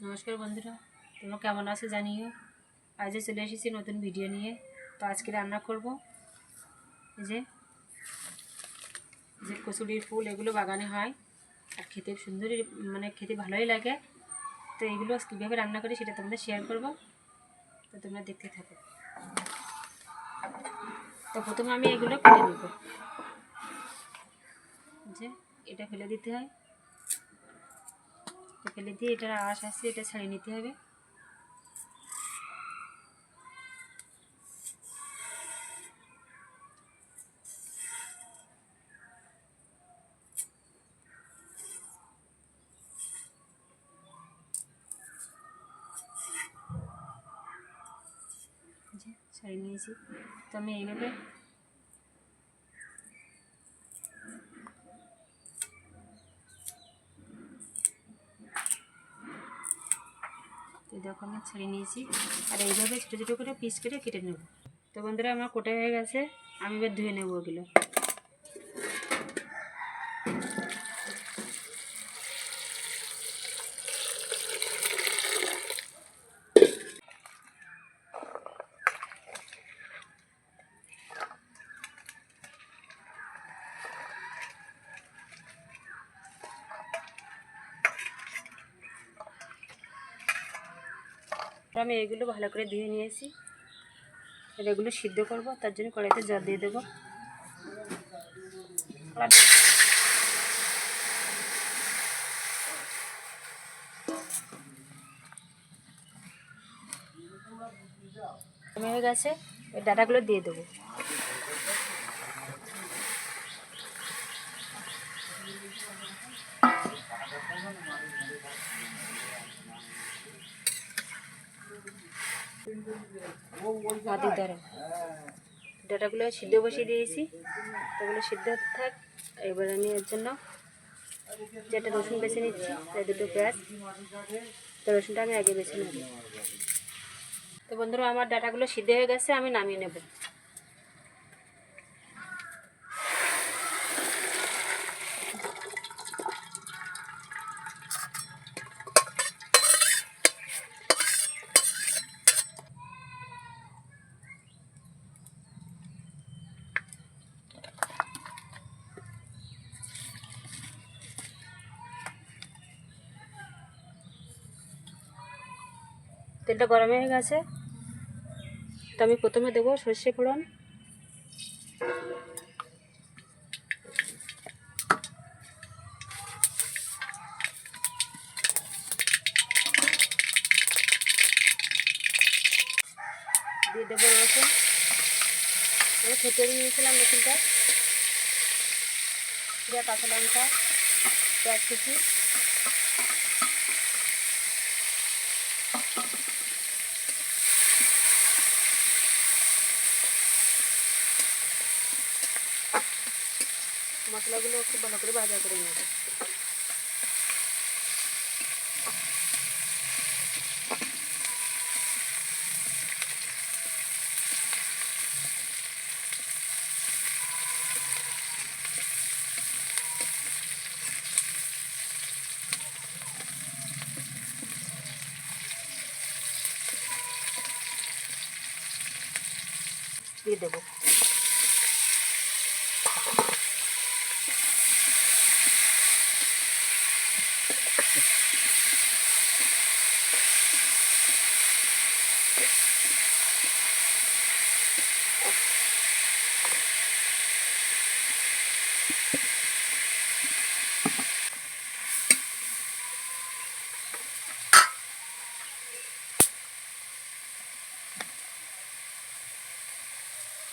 নমস্কার বন্ধুরা, তোমরা কেমন আছো জানিও। আজও চলে এসেছি নতুন ভিডিও নিয়ে। তো আজকে রান্না করব এই যে যে কচুরির ফুল, এগুলো বাগানে হয় আর খেতে সুন্দরই, মানে খেতে ভালোই লাগে। তো এগুলো কীভাবে রান্না করি সেটা তোমাদের শেয়ার করব, তো তোমরা দেখতে থাকো। তো প্রথমে আমি এগুলো কেটে নেব। যে এটা ফেলে দিতে হয়, ফেলে দিয়ে এটার আঁশ আছে, এটা ছাড়িয়ে নিতে হবে। ছাড়িয়ে নিয়েছি। তো আমি এইভাবে দেখো আমি ছাড়িয়ে নিয়েছি, আর এইভাবে ছোটো ছোটো করে পিস করে কেটে নেব। তো বন্ধুরা আমার কোটা হয়ে গেছে, আমি এবার ধুয়ে নেবো ওগুলো। আমি এগুলো ভালো করে ধুয়ে নিয়েছি, এগুলো সিদ্ধ করব। তার জন্য কড়াইতে জল দিয়ে দেবো। হয়ে গেছে, ওই ডাটাগুলো দিয়ে দেবো। ডাটাগুলো সিদ্ধ বসিয়ে দিয়েছি, ওগুলো সিদ্ধ থাক। এবার আমি এর জন্য যেটা রসুন বেছে নিচ্ছি, তাই দুটো পেঁয়াজ। তো রসুনটা আমি আগে বেছে নেব। তো বন্ধুরা আমার ডাটাগুলো সিদ্ধ হয়ে গেছে, আমি নামিয়ে নেব। তেলটা গরম হয়ে গেছে, তো আমি প্রথমে দেবো সর্ষে ফোড়ন। দিয়ে দেবো রসুন, আমি থেঁচে নিয়েছিলাম রসুনটা। জিরা, কাঁচা লঙ্কা, পেঁয়াজ কুচি, মশলাগুলো খুব ভালো করে ভাজা করে নেব। দিয়ে দেবো।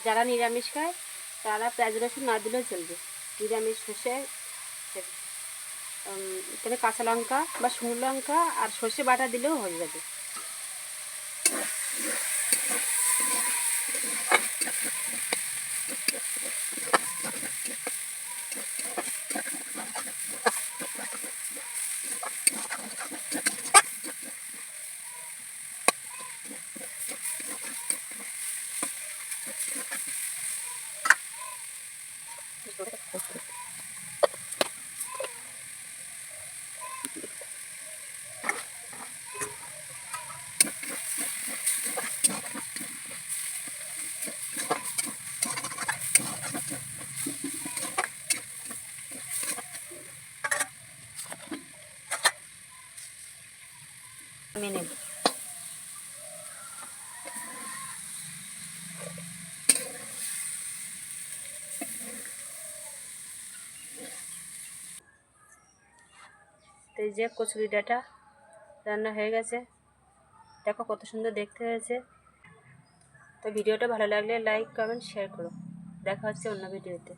যারা নিরামিষ খায় তারা পেঁয়াজ রসুন না দিলেও চলবে। নিরামিষ সর্ষে, এখানে কাঁচা লঙ্কা বা শুকনো লঙ্কা আর সর্ষে বাটা দিলেও হয়ে যাবে। আমি নেব। তো এই যে কচুরি ডাঁটা রান্না হয়ে গেছে, দেখো কত সুন্দর দেখতে হয়েছে। তো ভিডিওটা ভালো লাগলে লাইক কমেন্ট শেয়ার করো। দেখা হচ্ছে অন্য ভিডিওতে।